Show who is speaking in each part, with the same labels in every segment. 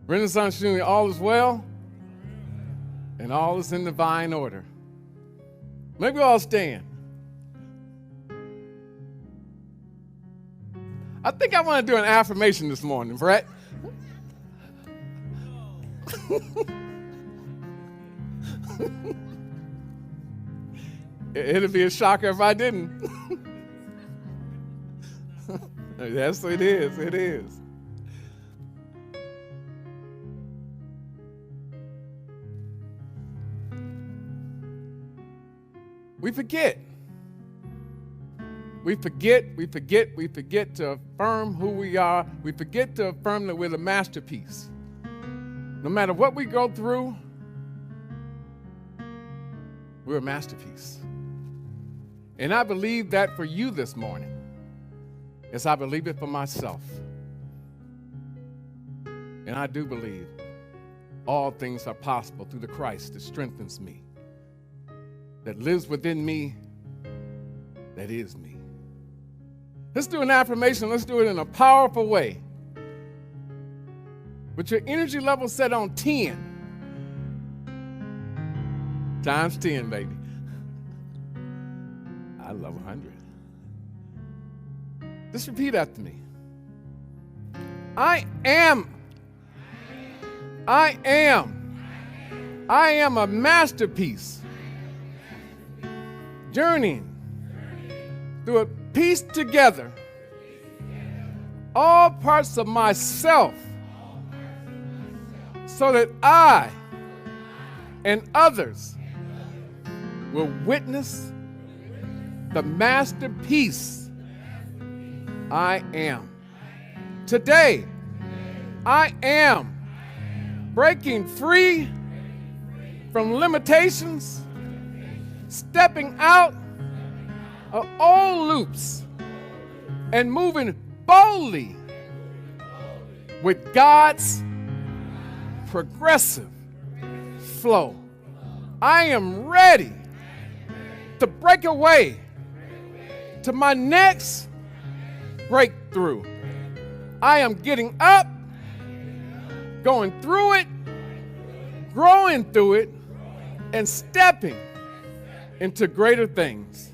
Speaker 1: Renaissance Union, all is well and all is in divine order. Maybe all stand. I think I want to do an affirmation this morning, Brett. It'd be a shocker if I didn't. Yes, it is. It is. We forget. We forget to affirm who we are. We forget to affirm that we're the masterpiece. No matter what we go through, we're a masterpiece. And I believe that for you this morning, as I believe it for myself. And I do believe all things are possible through the Christ that strengthens me, that lives within me, that is me. Let's do an affirmation. Let's do it in a powerful way. With your energy level set on 10. Times 10, baby. I love 100. Just repeat after me. I am a masterpiece, journeying through a piece together all parts of myself so that I and others will witness the masterpiece I am. Today, I am breaking free from limitations, stepping out of old loops, and moving boldly with God's progressive flow. I am ready to break away to my next breakthrough. I am getting up, going through it, growing through it, and stepping into greater things.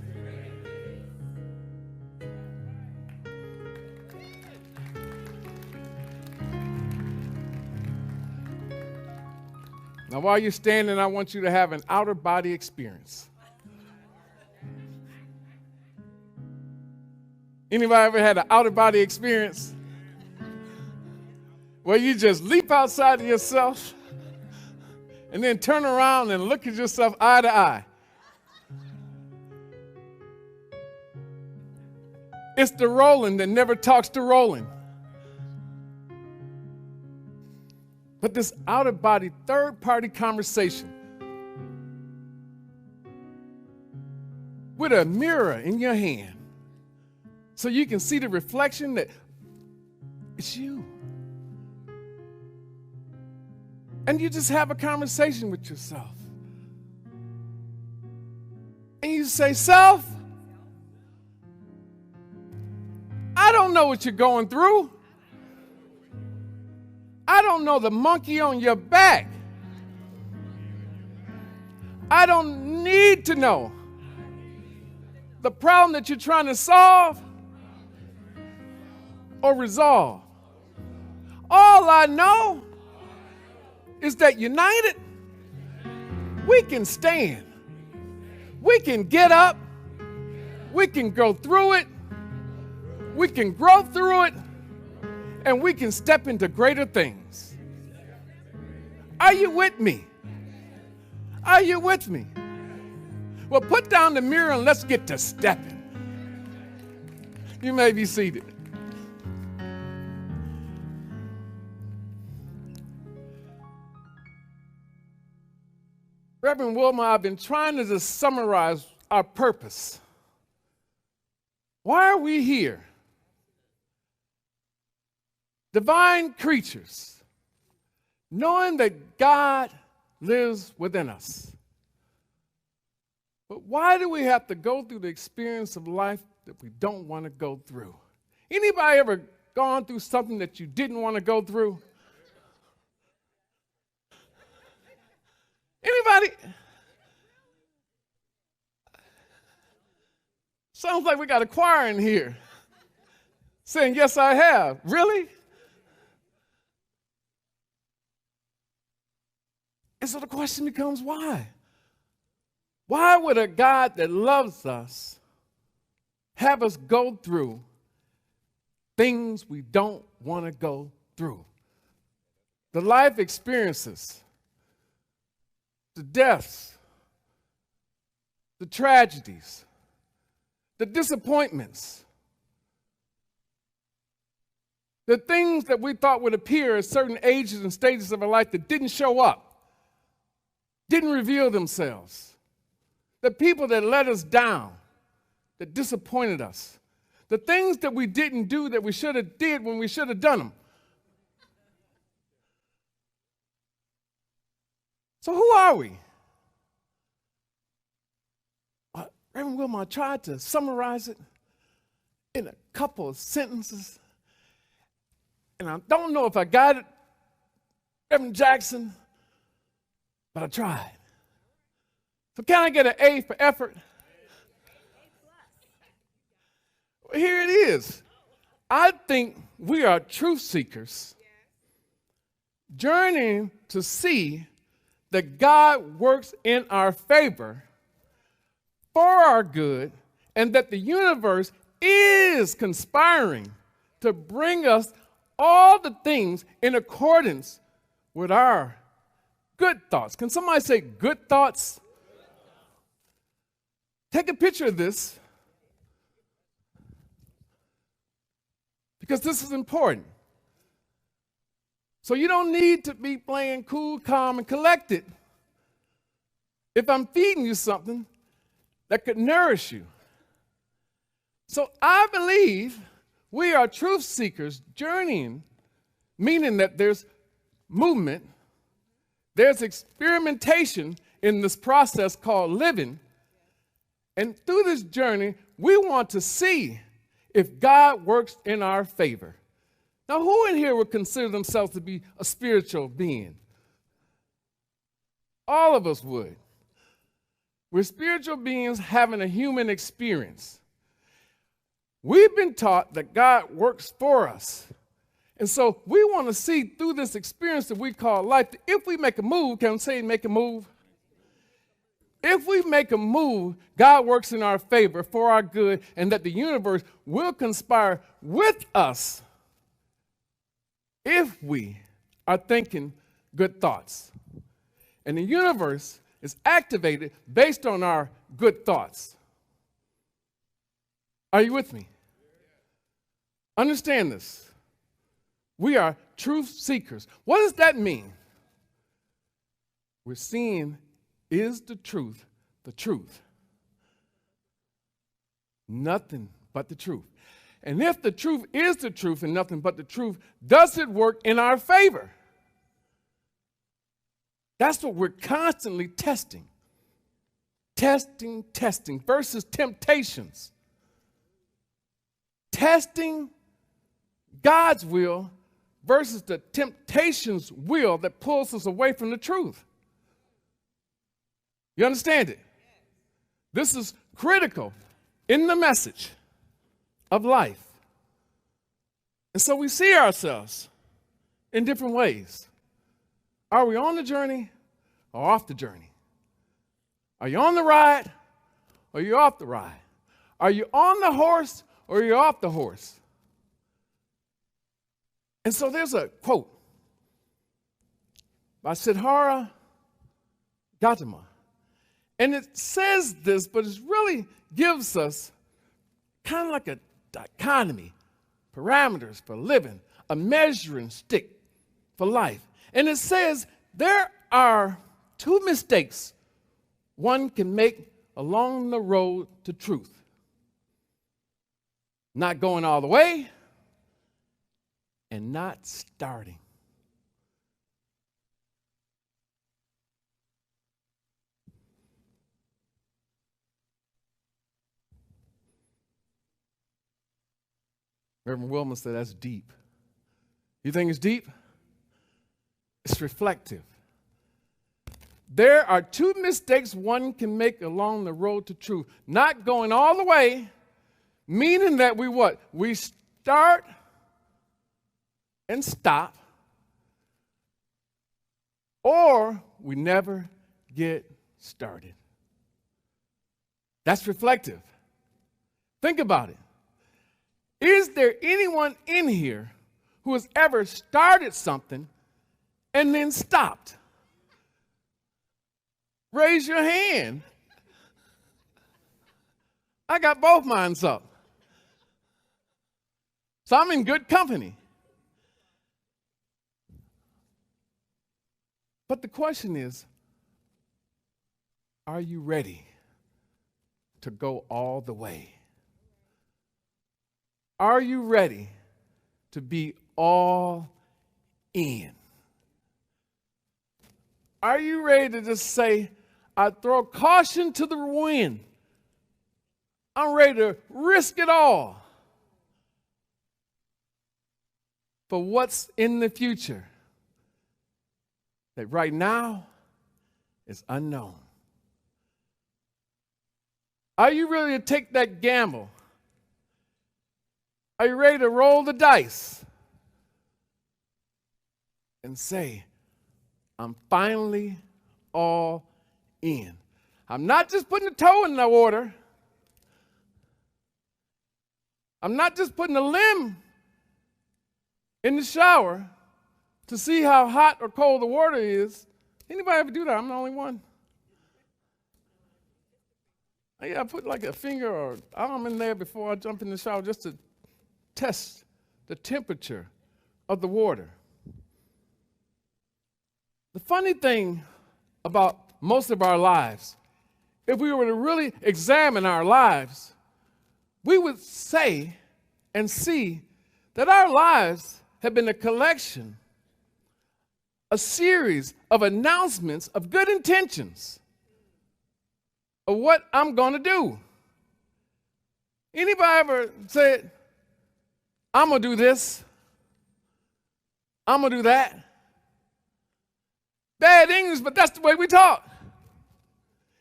Speaker 1: Now, while you're standing, I want you to have an outer body experience. Anybody ever had an outer body experience where you just leap outside of yourself and then turn around and look at yourself eye to eye? It's the Roland that never talks to Roland. But this outer body, third-party conversation with a mirror in your hand so you can see the reflection that it's you. And you just have a conversation with yourself. And you say, self, I don't know what you're going through. I don't know the monkey on your back. I don't need to know the problem that you're trying to solve or resolve. All I know is that united, we can stand. We can get up. We can go through it. We can grow through it. And we can step into greater things. Are you with me? Are you with me? Well, put down the mirror and let's get to stepping. You may be seated. Reverend Wilma, I've been trying to just summarize our purpose. Why are we here? Divine creatures, knowing that God lives within us. But why do we have to go through the experience of life that we don't want to go through? Anybody ever gone through something that you didn't want to go through? Anybody? Sounds like we got a choir in here saying, yes, I have. Really? And so the question becomes, why? Why would a God that loves us have us go through things we don't want to go through? The life experiences, the deaths, the tragedies, the disappointments, the things that we thought would appear at certain ages and stages of our life that didn't show up, didn't reveal themselves, the people that let us down, that disappointed us, the things that we didn't do that we should have did when we should have done them. So who are we? Reverend Wilmot tried to summarize it in a couple of sentences, and I don't know if I got it, Reverend Jackson, but I tried. So can I get an A for effort? Well, here it is. I think we are truth seekers journeying to see that God works in our favor for our good, and that the universe is conspiring to bring us all the things in accordance with our good thoughts. Can somebody say good thoughts? Take a picture of this, because this is important. So you don't need to be playing cool, calm, and collected if I'm feeding you something that could nourish you. So I believe we are truth seekers journeying, meaning that there's movement, there's experimentation in this process called living. And through this journey, we want to see if God works in our favor. Now, who in here would consider themselves to be a spiritual being? All of us would. We're spiritual beings having a human experience. We've been taught that God works for us. And so we want to see through this experience that we call life, that if we make a move, can I say make a move? If we make a move, God works in our favor for our good, and that the universe will conspire with us if we are thinking good thoughts. And the universe is activated based on our good thoughts. Are you with me? Understand this. We are truth seekers. What does that mean? We're seeing, is the truth the truth? Nothing but the truth. And if the truth is the truth and nothing but the truth, does it work in our favor? That's what we're constantly testing. Testing versus temptations. Testing God's will versus the temptation's will that pulls us away from the truth. You understand it? This is critical in the message of life. And so we see ourselves in different ways. Are we on the journey or off the journey? Are you on the ride or are you off the ride? Are you on the horse or are you off the horse? And so there's a quote by Siddhartha Gautama. And it says this, but it really gives us kind of like a dichotomy, parameters for living, a measuring stick for life. And it says there are two mistakes one can make along the road to truth. Not going all the way and not starting. Reverend Wilma said that's deep. You think it's deep? It's reflective. There are two mistakes one can make along the road to truth. Not going all the way, meaning that we what? We start and stop, or we never get started. That's reflective. Think about it. Is there anyone in here who has ever started something and then stopped? Raise your hand. I got both minds up. So I'm in good company. But the question is, are you ready to go all the way? Are you ready to be all in? Are you ready to just say, I throw caution to the wind. I'm ready to risk it all for what's in the future that right now is unknown? Are you ready to take that gamble? Are you ready to roll the dice and say, I'm finally all in? I'm not just putting a toe in the water. I'm not just putting a limb in the shower to see how hot or cold the water is. Anybody ever do that? I'm the only one. I put like a finger or arm in there before I jump in the shower just to test the temperature of the water. The funny thing about most of our lives, if we were to really examine our lives, we would say and see that our lives have been a collection, a series of announcements of good intentions of what I'm going to do. Anybody ever said, I'm going to do this, I'm going to do that? Bad English, but that's the way we talk.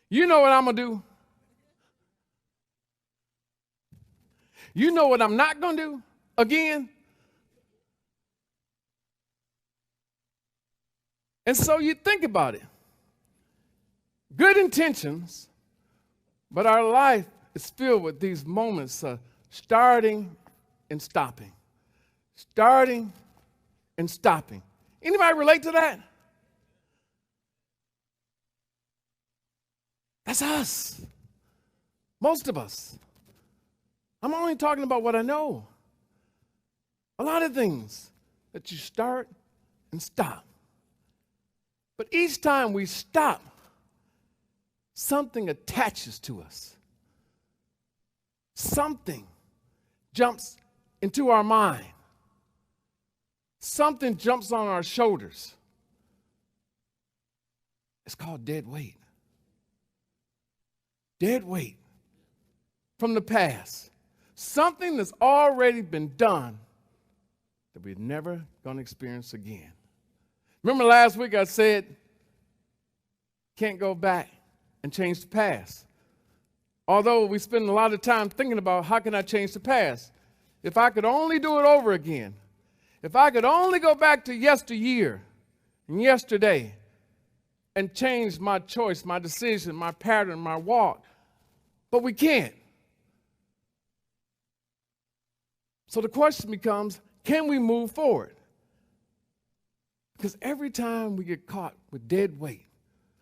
Speaker 1: You know what I'm going to do. You know what I'm not going to do again. And so you think about it. Good intentions, but our life is filled with these moments of starting and stopping. Starting and stopping. Anybody relate to that? That's us. Most of us. I'm only talking about what I know. A lot of things that you start and stop. But each time we stop, something attaches to us. Something jumps into our mind. Something jumps on our shoulders. It's called dead weight. Dead weight from the past. Something that's already been done that we're never going to experience again. Remember last week I said, can't go back and change the past. Although we spend a lot of time thinking about how can I change the past. If I could only do it over again. If I could only go back to yesteryear and yesterday and change my choice, my decision, my pattern, my walk. But we can't. So the question becomes, can we move forward? Because every time we get caught with dead weight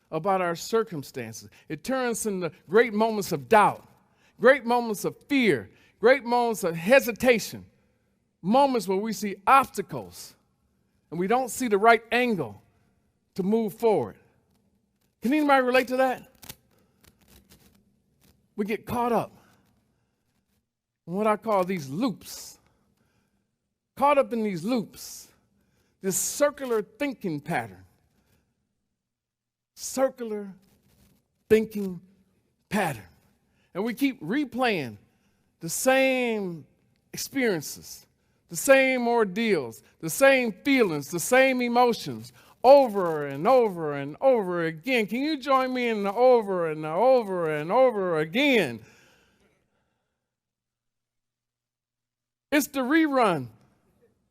Speaker 1: about our circumstances, it turns into great moments of doubt, great moments of fear, great moments of hesitation, moments where we see obstacles and we don't see the right angle to move forward. Can anybody relate to that? We get caught up in what I call these loops. Caught up in these loops, this circular thinking pattern. Circular thinking pattern. And we keep replaying the same experiences, the same ordeals, the same feelings, the same emotions, over and over and over again. Can you join me in the over and the over and over again? It's the rerun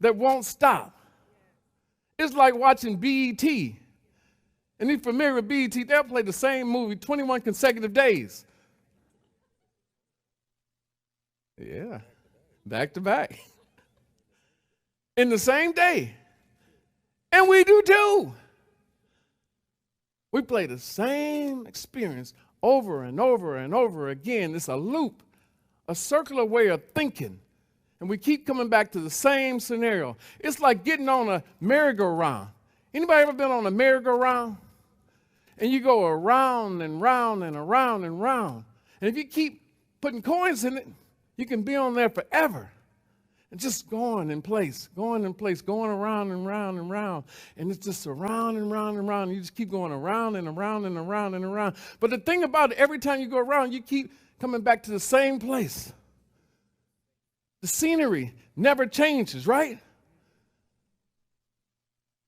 Speaker 1: that won't stop. It's like watching BET. And if you're familiar with BET, they'll play the same movie 21 consecutive days. Yeah, back to back. In the same day. And we do too. We play the same experience over and over and over again. It's a loop, a circular way of thinking. And we keep coming back to the same scenario. It's like getting on a merry-go-round. Anybody ever been on a merry-go-round? And you go around and round and around and round. And if you keep putting coins in it, you can be on there forever. And just going in place, going around and round and round. And it's just around and round and round. And you just keep going around and around and around and around. But the thing about it, every time you go around, you keep coming back to the same place. The scenery never changes, right?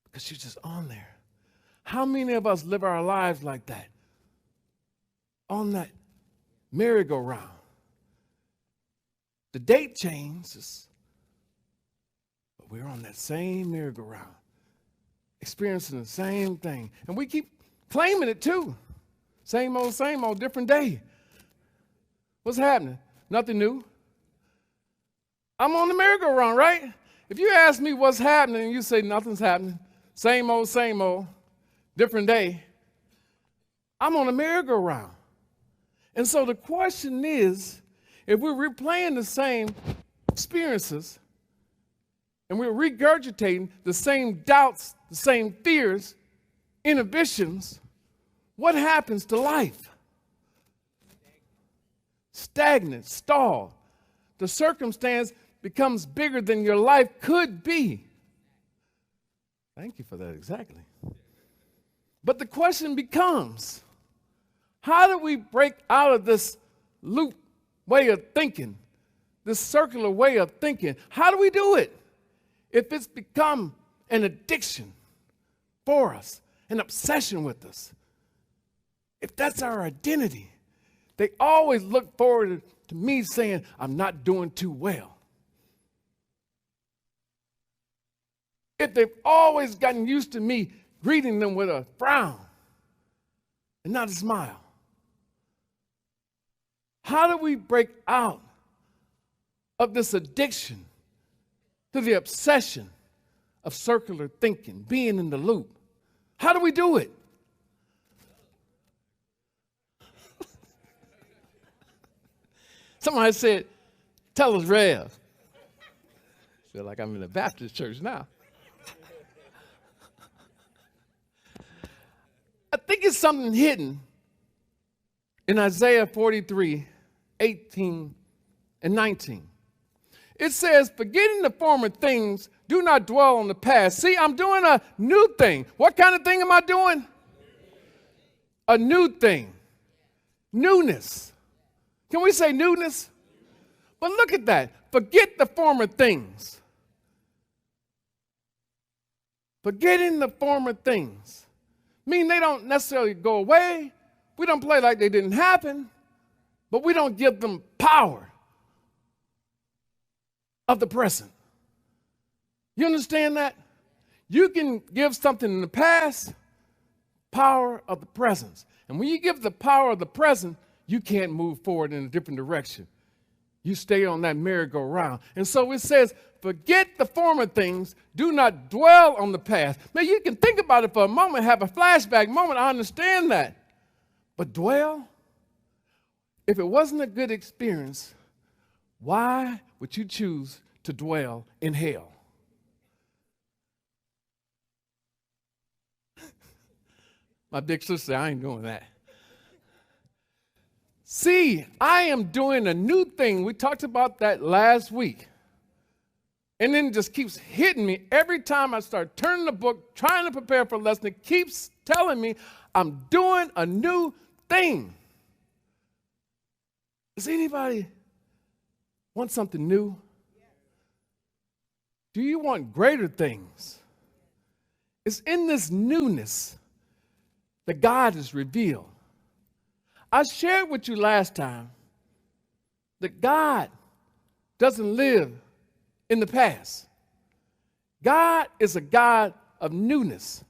Speaker 1: Because you're just on there. How many of us live our lives like that? On that merry-go-round. The date changes. We're on that same merry-go-round, experiencing the same thing. And we keep claiming it too. Same old, different day. What's happening? Nothing new. I'm on the merry-go-round, right? If you ask me what's happening, and you say nothing's happening, same old, different day, I'm on a merry-go-round. And so the question is, if we're replaying the same experiences, and we're regurgitating the same doubts, the same fears, inhibitions, what happens to life? Stagnant, stalled. The circumstance becomes bigger than your life could be. Thank you for that, exactly. But the question becomes, how do we break out of this loop way of thinking, this circular way of thinking? How do we do it? If it's become an addiction for us, an obsession with us, if that's our identity, they always look forward to me saying, I'm not doing too well. If they've always gotten used to me greeting them with a frown and not a smile, how do we break out of this addiction to the obsession of circular thinking, being in the loop? How do we do it? Somebody said, tell us, Rev. I feel like I'm in a Baptist church now. I think it's something hidden in Isaiah 43, 18 and 19. It says, forgetting the former things, do not dwell on the past. See, I'm doing a new thing. What kind of thing am I doing? A new thing. Newness. Can we say newness? But look at that. Forget the former things. Forgetting the former things. Mean they don't necessarily go away. We don't play like they didn't happen. But we don't give them power of the present. You understand that? You can give something in the past power of the present. And when you give the power of the present, you can't move forward in a different direction. You stay on that merry-go-round. And so it says, forget the former things. Do not dwell on the past. Now, you can think about it for a moment, have a flashback moment. I understand that. But dwell? If it wasn't a good experience, why would you choose to dwell in hell? My big sister, I ain't doing that. See, I am doing a new thing. We talked about that last week. And then it just keeps hitting me every time I start turning the book, trying to prepare for a lesson. It keeps telling me I'm doing a new thing. Does anybody want something new? Do you want greater things? It's in this newness that God is revealed. I shared with you last time that God doesn't live in the past. God is a God of newness.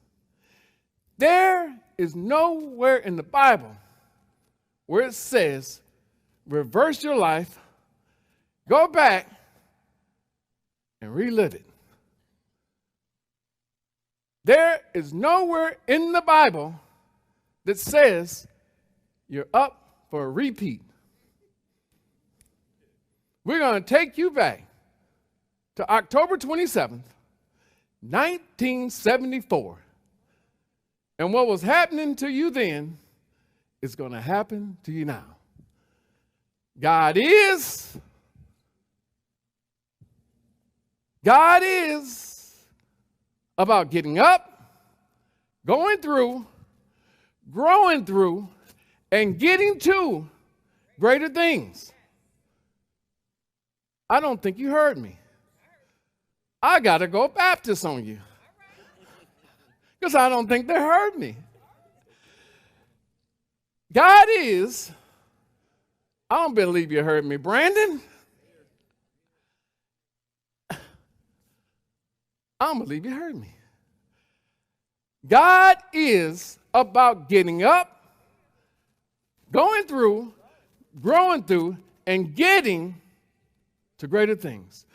Speaker 1: There is nowhere in the Bible where it says, reverse your life, go back, and relive it. There is nowhere in the Bible that says you're up for a repeat. We're going to take you back to October 27th, 1974. And what was happening to you then is going to happen to you now. God is about getting up, going through, growing through, and getting to greater things. I don't think you heard me. I got to go Baptist on you because I don't think they heard me. God is, I don't believe you heard me, Brandon. I don't believe you heard me. God is about getting up, going through, growing through, and getting to greater things.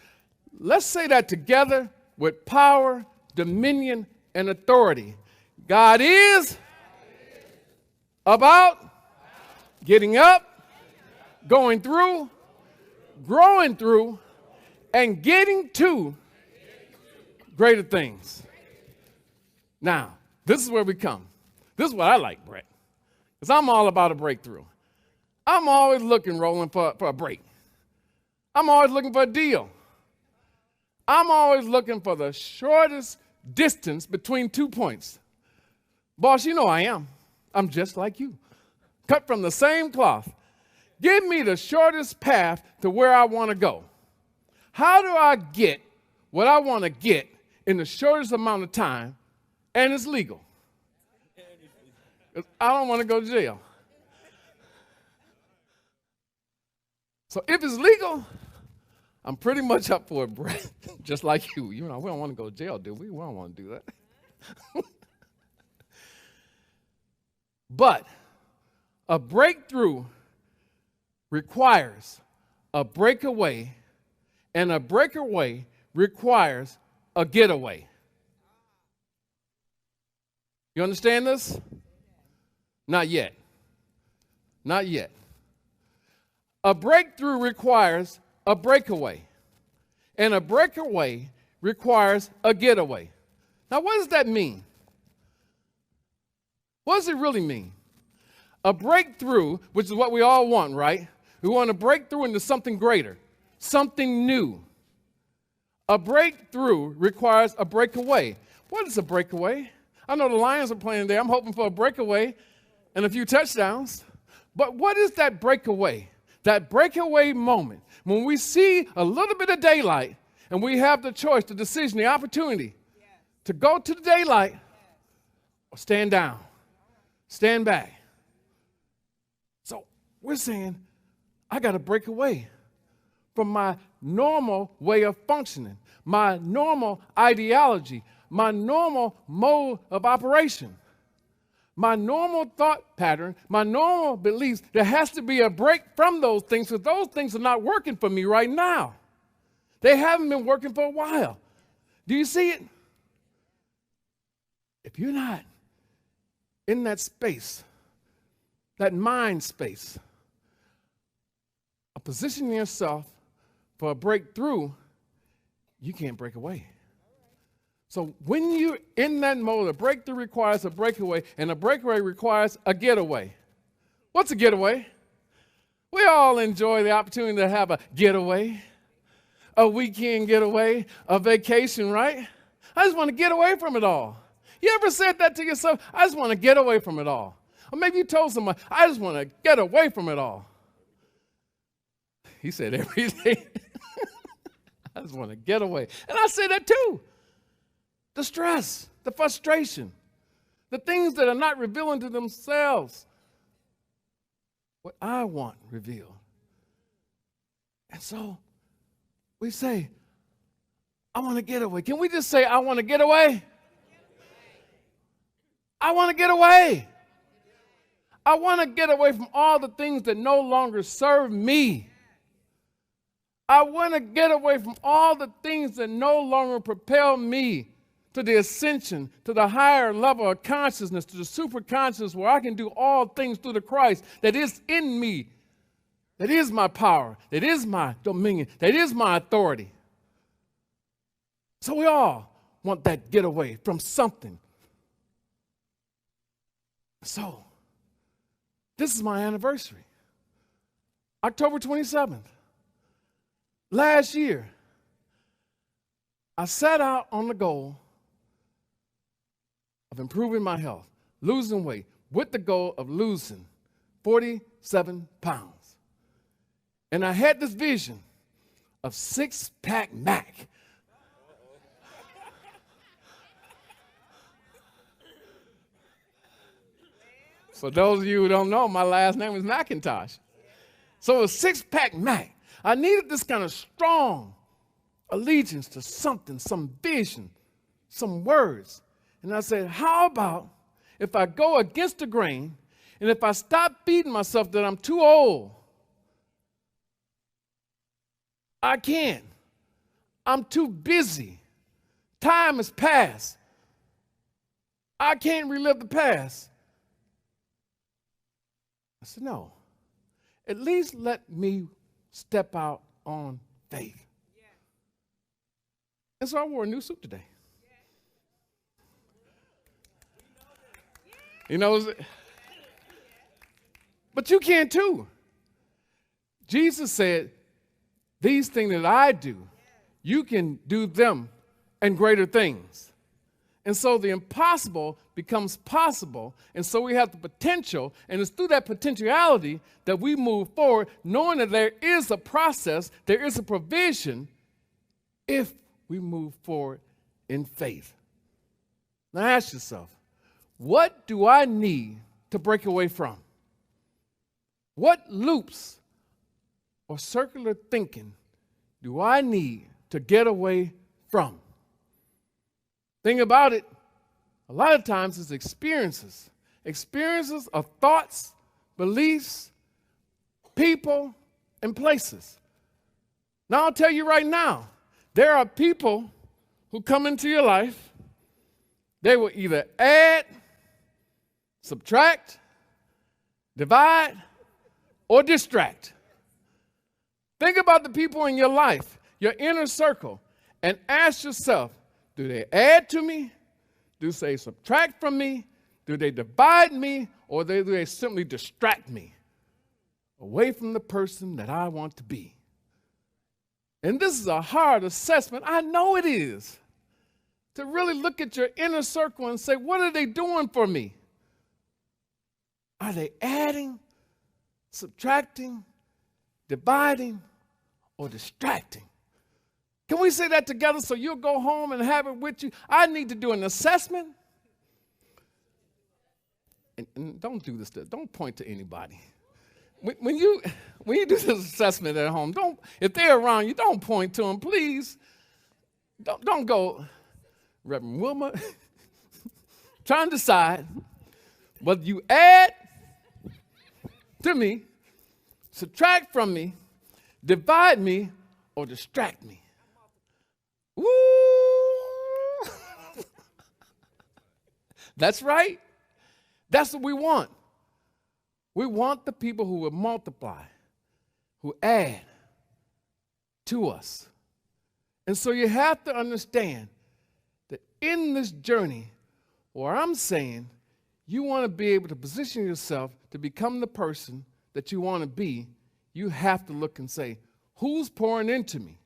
Speaker 1: Let's say that together with power, dominion, and authority. God is about getting up, going through, growing through, and getting to greater things. Now, this is where we come. This is what I like, Brett, because I'm all about a breakthrough. I'm always looking, Roland, for a break. I'm always looking for a deal. I'm always looking for the shortest distance between 2 points. Boss, you know I am. I'm just like you. Cut from the same cloth. Give me the shortest path to where I want to go. How do I get what I want to get in the shortest amount of time and it's legal? I don't want to go to jail. So if it's legal, I'm pretty much up for it, Brett. Just like you. You know, we don't want to go to jail, do we? We don't want to do that. But a breakthrough requires a breakaway, and a breakaway requires a getaway. You understand this? Not yet. Not yet. A breakthrough requires a breakaway, and a breakaway requires a getaway. Now, what does that mean? What does it really mean? A breakthrough, which is what we all want, right? We want to break through into something greater, something new. A breakthrough requires a breakaway. What is a breakaway? I know the Lions are playing there. I'm hoping for a breakaway and a few touchdowns. But what is that breakaway? That breakaway moment when we see a little bit of daylight and we have the choice, the decision, the opportunity to go to the daylight or stand down, stand back. So we're saying, I got to break away from my normal way of functioning, my normal ideology, my normal mode of operation, my normal thought pattern, my normal beliefs. There has to be a break from those things because those things are not working for me right now. They haven't been working for a while. Do you see it? If you're not in that space, that mind space, positioning yourself for a breakthrough, you can't break away. So when you're in that mode, a breakthrough requires a breakaway, and a breakaway requires a getaway. What's a getaway? We all enjoy the opportunity to have a getaway, a weekend getaway, a vacation, right? I just want to get away from it all. You ever said that to yourself? I just want to get away from it all. Or maybe you told someone, I just want to get away from it all. He said everything. I just want to get away. And I say that too. the stress, the frustration, the things that are not revealing to themselves what I want revealed. And so we say, I want to get away. Can we just say, I want to get away? I want to get away. I want to get away from all the things that no longer serve me. I want to get away from all the things that no longer propel me to the ascension, to the higher level of consciousness, to the superconscious where I can do all things through the Christ that is in me, that is my power, that is my dominion, that is my authority. So we all want that getaway from something. So, this is my anniversary. October 27th. Last year, I set out on the goal of improving my health, losing weight, with the goal of losing 47 pounds. And I had this vision of six-pack Mac. For those of you who don't know, my last name is McIntosh. So a six-pack Mac. I needed this kind of strong allegiance to something, some vision, some words. And I said, how about if I go against the grain and if I stop feeding myself that I'm too old? I can't. I'm too busy. Time has passed. I can't relive the past. I said, no, at least let me step out on faith. Yeah. And so I wore a new suit today. Yeah. You know, but you can too. Jesus said, these things that I do, you can do them and greater things. And so the impossible becomes possible. And so we have the potential, and it's through that potentiality that we move forward, knowing that there is a process, there is a provision if we move forward in faith. Now ask yourself, what do I need to break away from? What loops or circular thinking do I need to get away from? Thing about it, a lot of times it's experiences. Experiences of thoughts, beliefs, people, and places. Now I'll tell you right now, there are people who come into your life, they will either add, subtract, divide, or distract. Think about the people in your life, your inner circle, and ask yourself, do they add to me? Do they subtract from me? Do they divide me? Or do they simply distract me away from the person that I want to be? And this is a hard assessment. I know it is. To really look at your inner circle and say, what are they doing for me? Are they adding, subtracting, dividing, or distracting? Can we say that together so you'll go home and have it with you? I need to do an assessment. And don't do this. Don't point to anybody. When you do this assessment at home, if they're around you, don't point to them, please. Don't go, Reverend Wilma, trying to decide whether you add to me, subtract from me, divide me, or distract me. Woo! That's right. That's what we want. We want the people who will multiply, who add to us. And so you have to understand that in this journey, where I'm saying you want to be able to position yourself to become the person that you want to be, you have to look and say, who's pouring into me?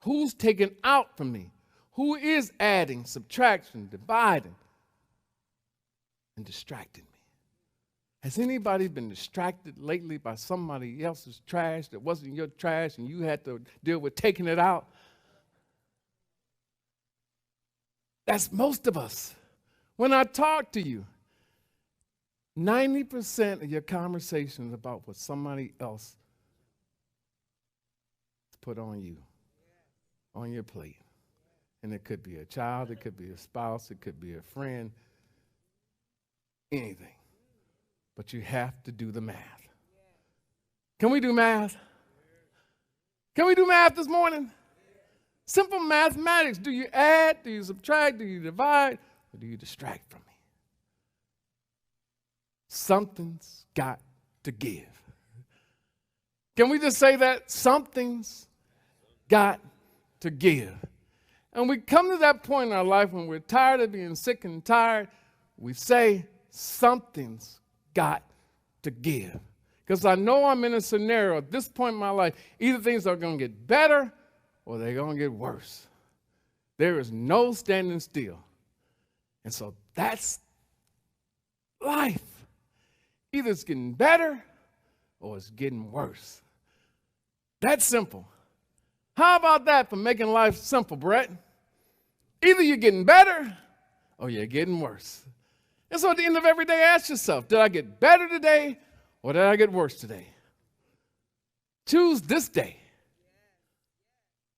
Speaker 1: Who's taking out from me? Who is adding, subtraction, dividing, and distracting me? Has anybody been distracted lately by somebody else's trash that wasn't your trash and you had to deal with taking it out? That's most of us. When I talk to you, 90% of your conversation is about what somebody else put on you, on your plate. And it could be a child, it could be a spouse, it could be a friend, anything. But you have to do the math. Can we do math? Can we do math this morning? Simple mathematics. Do you add? Do you subtract? Do you divide? Or do you distract from me? Something's got to give. Can we just say that? Something's got to give. And we come to that point in our life when we're tired of being sick and tired, we say, something's got to give. Because I know I'm in a scenario at this point in my life, either things are going to get better or they're going to get worse. There is no standing still. And so that's life. Either it's getting better or it's getting worse. That's simple. How about that for making life simple, Brett? Either you're getting better or you're getting worse. And so at the end of every day, ask yourself, did I get better today or did I get worse today? Choose this day.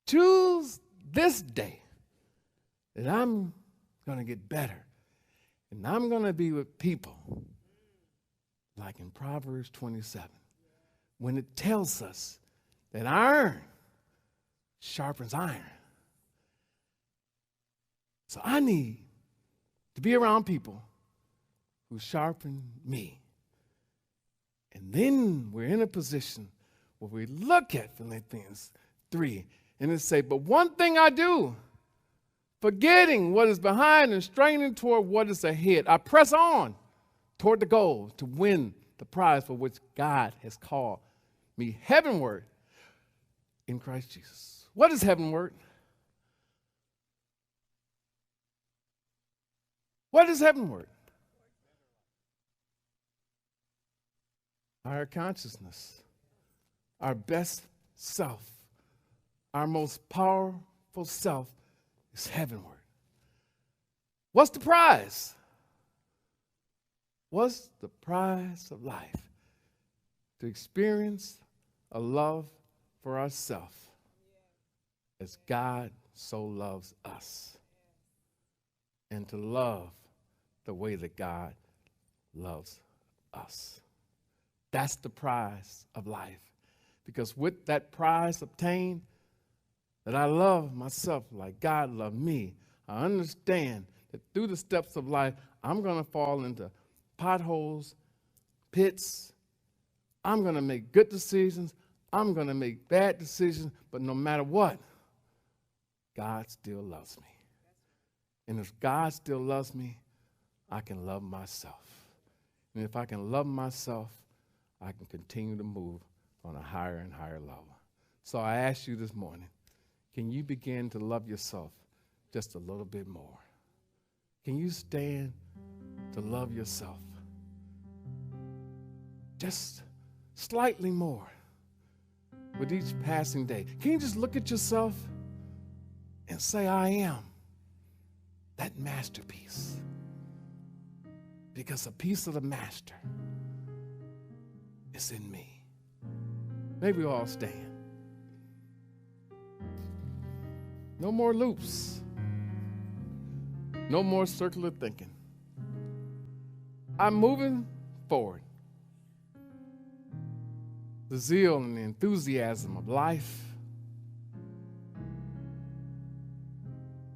Speaker 1: Choose this day that I'm going to get better. And I'm going to be with people like in Proverbs 27, when it tells us that iron sharpens iron. So I need to be around people who sharpen me. And then we're in a position where we look at Philippians 3 and it say, but one thing I do, forgetting what is behind and straining toward what is ahead, I press on toward the goal to win the prize for which God has called me heavenward in Christ Jesus. What is heavenward? What is heavenward? Our consciousness, our best self, our most powerful self is heavenward. What's the prize? What's the prize of life? To experience a love for ourselves as God so loves us. And to love the way that God loves us. That's the prize of life. Because with that prize obtained, that I love myself like God loved me, I understand that through the steps of life, I'm going to fall into potholes, pits. I'm going to make good decisions. I'm going to make bad decisions. But no matter what, God still loves me. And if God still loves me, I can love myself. And if I can love myself, I can continue to move on a higher and higher level. So I ask you this morning, can you begin to love yourself just a little bit more? Can you stand to love yourself just slightly more with each passing day? Can you just look at yourself and say, I am that masterpiece? Because a piece of the master is in me. Maybe we all stand. No more loops. No more circular thinking. I'm moving forward. The zeal and the enthusiasm of life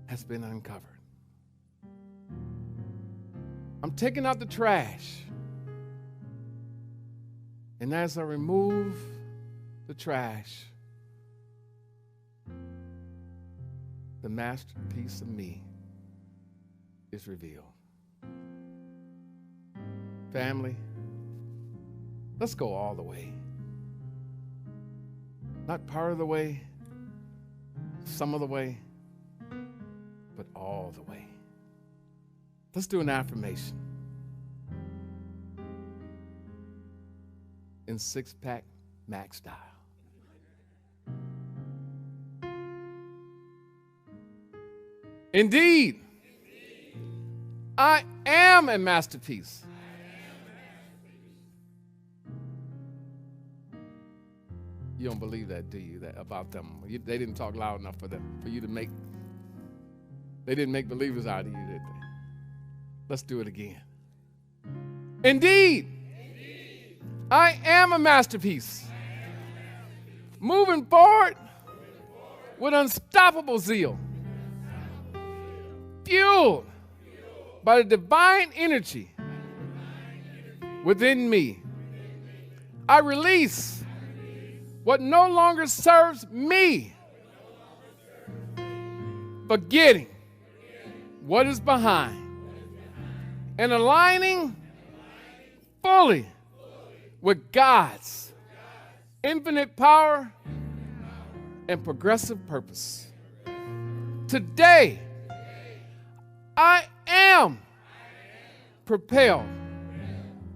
Speaker 1: has been uncovered. I'm taking out the trash. And as I remove the trash, the masterpiece of me is revealed. Family, let's go all the way. Not part of the way, some of the way, but all the way. Let's do an affirmation. In six-pack Mac style. Indeed, I am a masterpiece. You don't believe that, do you, that about them? They didn't talk loud enough for you to make, they didn't make believers out of you, did they? Let's do it again. Indeed, I am a masterpiece. Moving forward with unstoppable zeal, fueled by the divine energy within me. I release what no longer serves me, forgetting what is behind and aligning fully with God's infinite power and progressive purpose. Today, I am propelled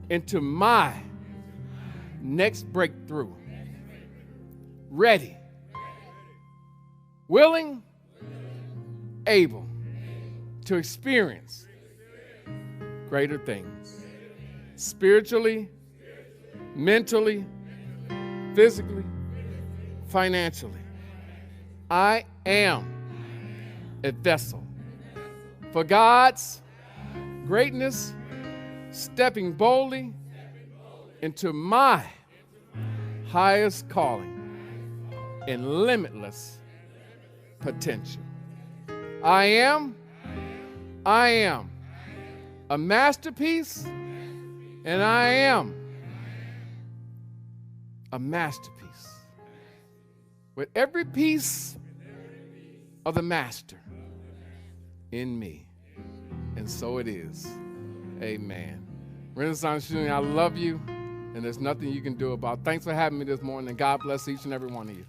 Speaker 1: into my next breakthrough. Ready, willing, able to experience greater things. Spiritually, mentally, physically, financially. I am a vessel for God's greatness, stepping boldly into my highest calling and limitless potential. I am a masterpiece, and I am a masterpiece with every piece of the master in me. And so it is. Amen. Renaissance Union, I love you, and there's nothing you can do about it. Thanks for having me this morning, and God bless each and every one of you.